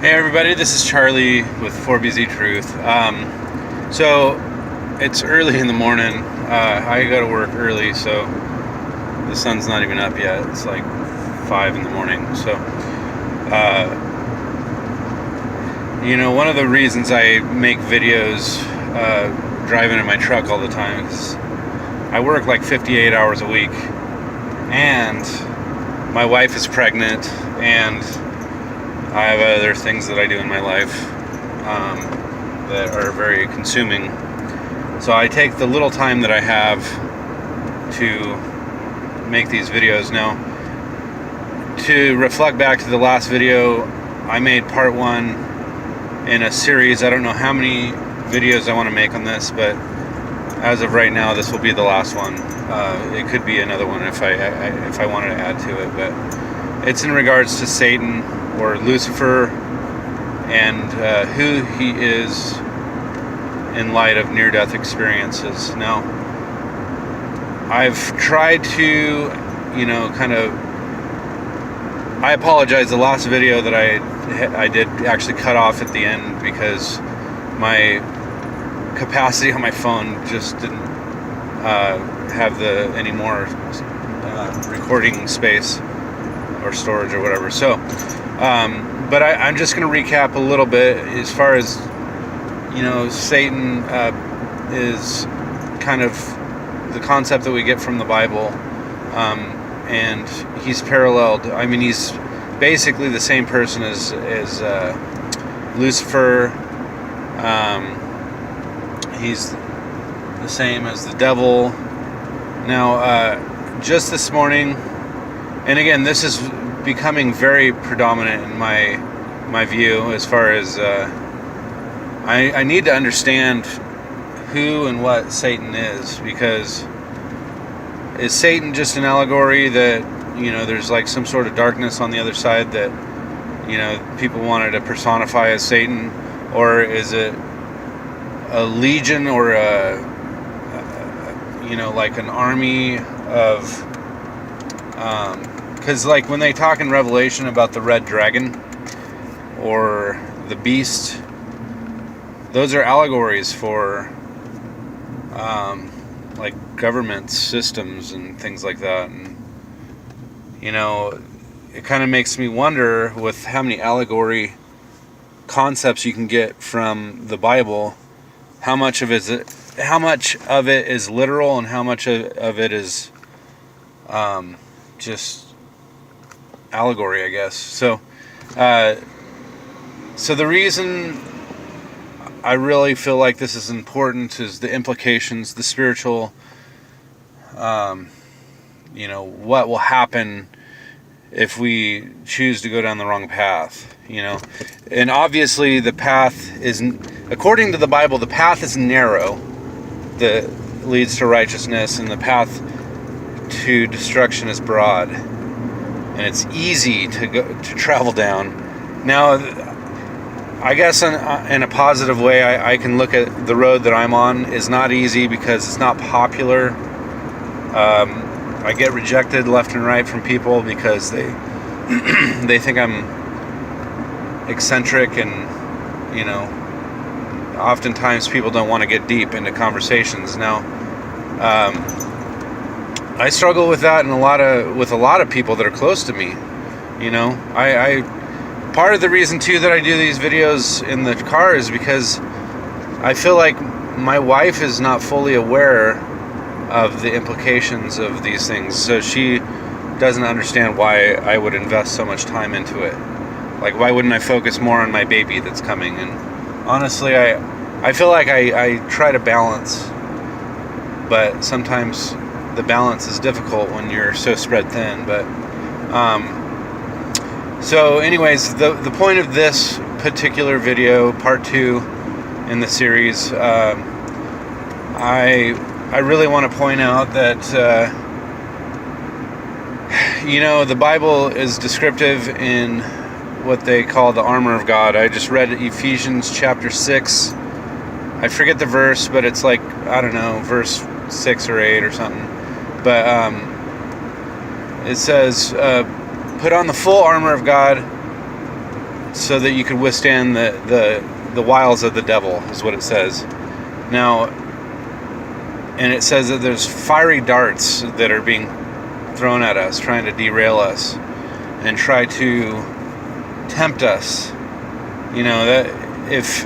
Hey everybody, this is Charlie with 4BZ Truth. So it's early in the morning. I go to work early, so the sun's not even up yet. It's like 5 in the morning. So, one of the reasons I make videos driving in my truck all the time is I work like 58 hours a week, and my wife is pregnant, and I have other things that I do in my life that are very consuming. So I take the little time that I have to make these videos. Now, to reflect back to the last video, I made part one in a series. I don't know how many videos I want to make on this, but as of right now, this will be the last one. It could be another one if I wanted to add to it, but it's in regards to Satan, or Lucifer, and who he is in light of near-death experiences. Now, I've tried to, I apologize, the last video that I did actually cut off at the end because my capacity on my phone just didn't have any more recording space or storage or whatever. So, but I'm just going to recap a little bit as far as, Satan is kind of the concept that we get from the Bible, and he's paralleled. I mean, he's basically the same person as Lucifer. He's the same as the devil. Now, just this morning, and again, this is becoming very predominant in my view as far as I need to understand who and what Satan is, because is Satan just an allegory that there's like some sort of darkness on the other side that people wanted to personify as Satan, or is it a legion or like an army of because like when they talk in Revelation about the red dragon or the beast, those are allegories for like government systems and things like that. And it kind of makes me wonder, with how many allegory concepts you can get from the Bible, how much of it is literal and how much of it is just allegory, I guess. So the reason I really feel like this is important is the implications, the spiritual, what will happen if we choose to go down the wrong path, and obviously the path is, according to the Bible, the path is narrow that leads to righteousness, and the path to destruction is broad, and it's easy to travel down. Now, I guess in a positive way, I can look at the road that I'm on is not easy because it's not popular. I get rejected left and right from people because they they think I'm eccentric, and oftentimes people don't want to get deep into conversations. Now, I struggle with that with a lot of people that are close to me. I part of the reason too that I do these videos in the car is because I feel like my wife is not fully aware of the implications of these things, so she doesn't understand why I would invest so much time into it. Like, why wouldn't I focus more on my baby that's coming? And honestly, I feel like I try to balance, but sometimes the balance is difficult when you're so spread thin. But so anyways, the point of this particular video, part 2 in the series, I really want to point out that the Bible is descriptive in what they call the armor of God. I just read Ephesians chapter 6. I forget the verse, but it's like, I don't know, verse 6 or 8 or something. But it says, put on the full armor of God so that you could withstand the wiles of the devil, is what it says. Now, and it says that there's fiery darts that are being thrown at us, trying to derail us and try to tempt us. You know, that if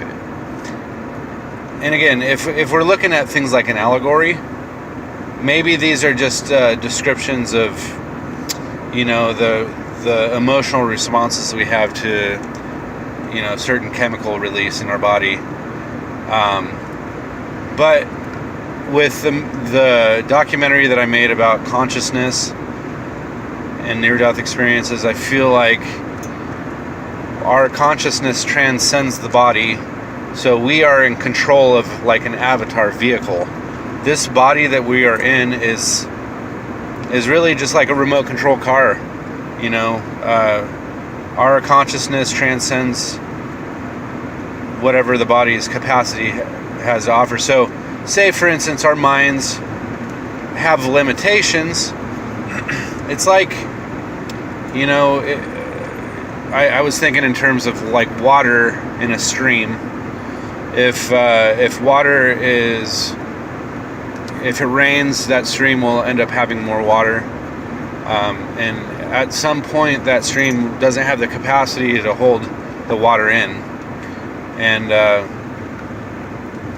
we're looking at things like an allegory, maybe these are just descriptions of, you know, the emotional responses we have to, you know, certain chemical release in our body. But with the documentary that I made about consciousness and near-death experiences, I feel like our consciousness transcends the body, so we are in control of like an avatar vehicle. This body that we are in is really just like a remote control car. You know, our consciousness transcends whatever the body's capacity has to offer. So, say for instance, our minds have limitations. It's like, you know, I was thinking in terms of like water in a stream. If it rains, that stream will end up having more water, and at some point that stream doesn't have the capacity to hold the water in, and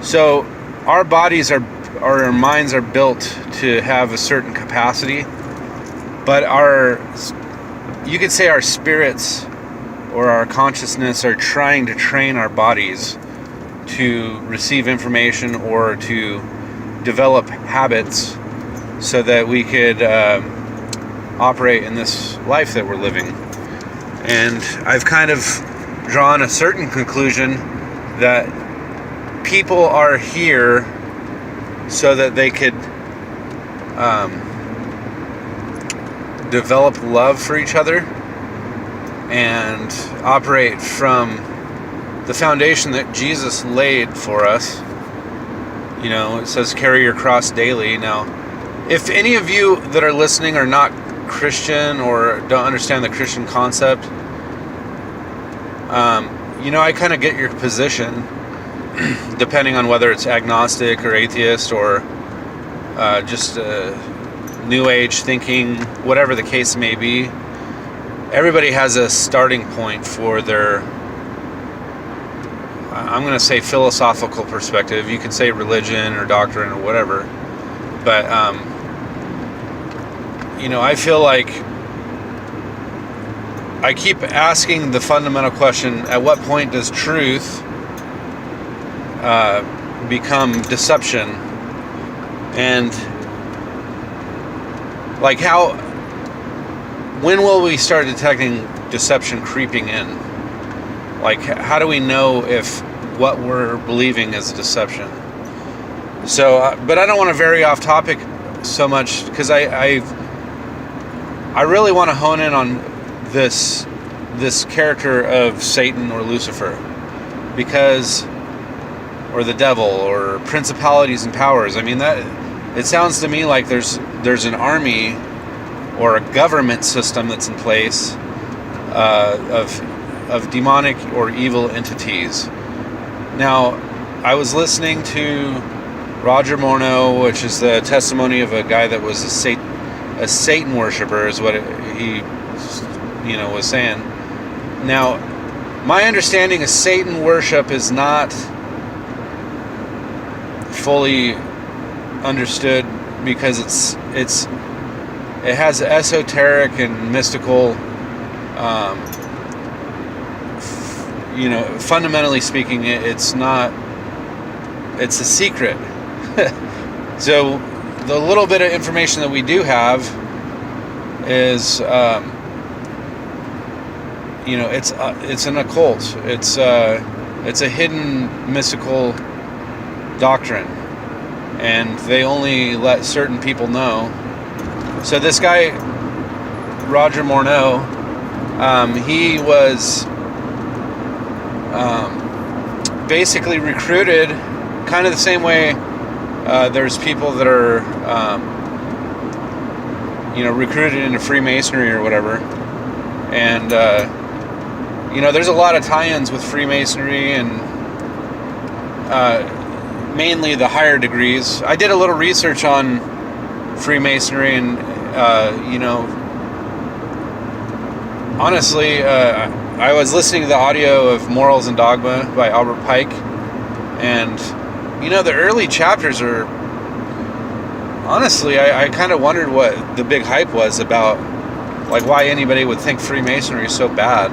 so our bodies our minds are built to have a certain capacity, but you could say our spirits or our consciousness are trying to train our bodies to receive information or to develop habits so that we could operate in this life that we're living. And I've kind of drawn a certain conclusion that people are here so that they could develop love for each other and operate from the foundation that Jesus laid for us. You know, it says carry your cross daily. Now, if any of you that are listening are not Christian or don't understand the Christian concept, you know, I kind of get your position, depending on whether it's agnostic or atheist or just New Age thinking, whatever the case may be. Everybody has a starting point for their, I'm going to say, philosophical perspective. You can say religion or doctrine or whatever. But, you know, I feel like I keep asking the fundamental question, at what point does truth become deception? And, like, when will we start detecting deception creeping in? Like, how do we know if what we're believing is deception? So, but I don't want to vary off topic so much, because I really want to hone in on this character of Satan or Lucifer, because, or the devil, or principalities and powers. I mean, that it sounds to me like there's an army or a government system that's in place of demonic or evil entities. Now, I was listening to Roger Morneau, which is the testimony of a guy that was a Satan worshiper, is what he, you know, was saying. Now, my understanding of Satan worship is not fully understood, because it has esoteric and mystical, you know, fundamentally speaking, it's a secret. So the little bit of information that we do have is, you know, it's an occult. It's a hidden mystical doctrine, and they only let certain people know. So this guy, Roger Morneau, he was basically recruited kind of the same way there's people that are, you know, recruited into Freemasonry or whatever. And you know, there's a lot of tie-ins with Freemasonry and mainly the higher degrees. I did a little research on Freemasonry, and you know, honestly, I was listening to the audio of Morals and Dogma by Albert Pike, and you know, the early chapters are, honestly, I kind of wondered what the big hype was about, like why anybody would think Freemasonry is so bad.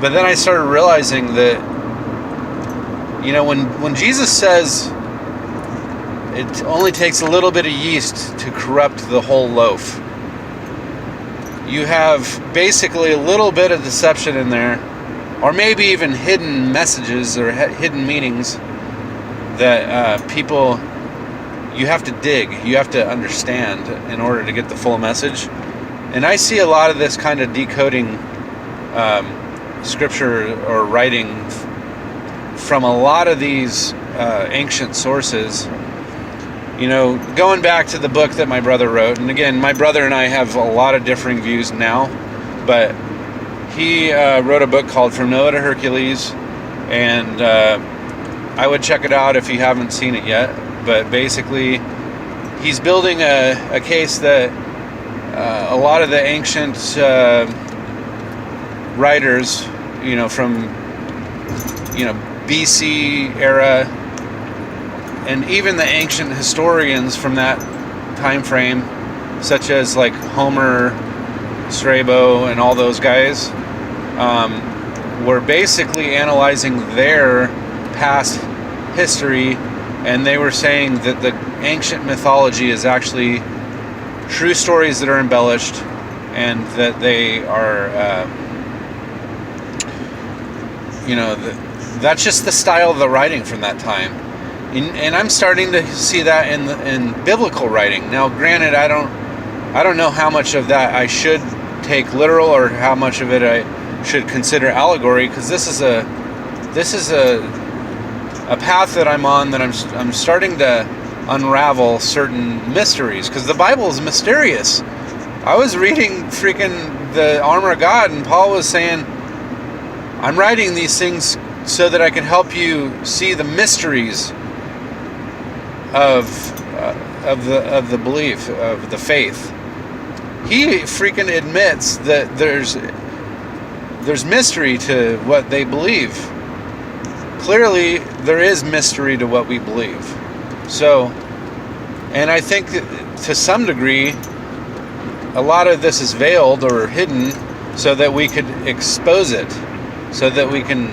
But then I started realizing that, you know, when Jesus says it only takes a little bit of yeast to corrupt the whole loaf, you have basically a little bit of deception in there, or maybe even hidden messages or hidden meanings that people, you have to dig, you have to understand in order to get the full message. And I see a lot of this kind of decoding scripture or writing from a lot of these ancient sources. You know, going back to the book that my brother wrote, and again, my brother and I have a lot of differing views now, but he wrote a book called From Noah to Hercules, and I would check it out if you haven't seen it yet. But basically, he's building a case that a lot of the ancient writers, you know, from, you know, BC era, and even the ancient historians from that time frame, such as like Homer, Strabo, and all those guys, were basically analyzing their past history, and they were saying that the ancient mythology is actually true stories that are embellished, and that they are, you know, that's just the style of the writing from that time. And I'm starting to see that in biblical writing. Now, granted, I don't know how much of that I should take literal or how much of it I should consider allegory, because this is a path that I'm on, that I'm starting to unravel certain mysteries, because the Bible is mysterious. I was reading freaking the Armor of God, and Paul was saying, I'm writing these things so that I can help you see the mysteries of the belief, of the faith. He freaking admits that there's mystery to what they believe. Clearly, there is mystery to what we believe. So, and I think that to some degree, a lot of this is veiled or hidden so that we could expose it, so that we can,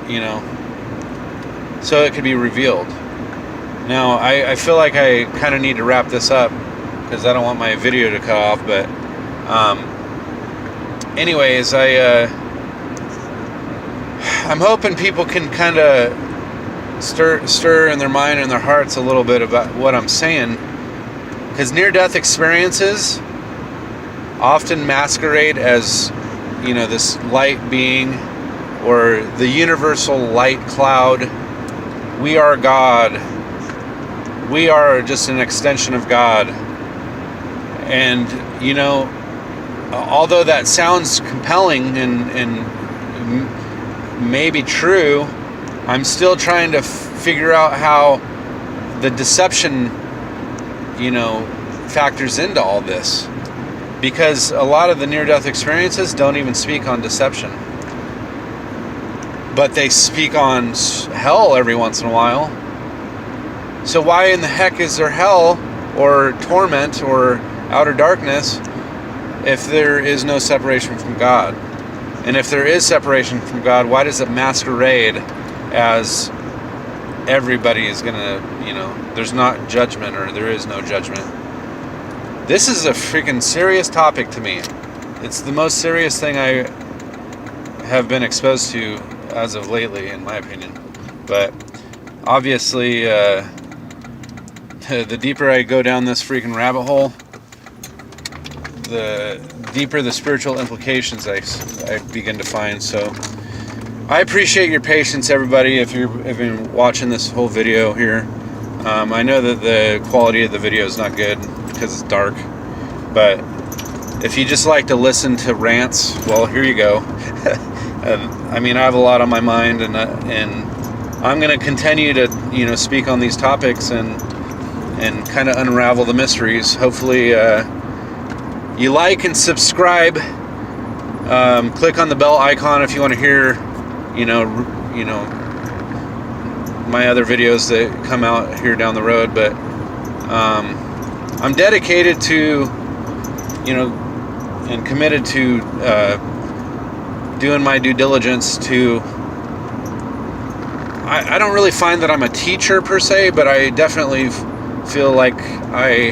you know, so it could be revealed. Now, I feel like I kind of need to wrap this up, because I don't want my video to cut off, but anyways, I'm hoping people can kind of stir in their mind and their hearts a little bit about what I'm saying, because near-death experiences often masquerade as, you know, this light being, or the universal light cloud. We are God. We are just an extension of God. And, you know, although that sounds compelling and maybe true, I'm still trying to figure out how the deception, you know, factors into all this. Because a lot of the near-death experiences don't even speak on deception. But they speak on hell every once in a while. So why in the heck is there hell or torment or outer darkness if there is no separation from God? And if there is separation from God, why does it masquerade as everybody is gonna, you know, there's not judgment, or there is no judgment? This is a freaking serious topic to me. It's the most serious thing I have been exposed to as of lately, in my opinion. But obviously, the deeper I go down this freaking rabbit hole, the deeper the spiritual implications I begin to find. So I appreciate your patience, everybody, if you've been watching this whole video here. I know that the quality of the video is not good because it's dark, but if you just like to listen to rants, well, here you go. I mean, I have a lot on my mind, and I'm going to continue to, speak on these topics and kind of unravel the mysteries. Hopefully, you like and subscribe. Click on the bell icon if you want to hear, my other videos that come out here down the road. But I'm dedicated to, and committed to doing my due diligence to. I don't really find that I'm a teacher per se, but I definitely feel like I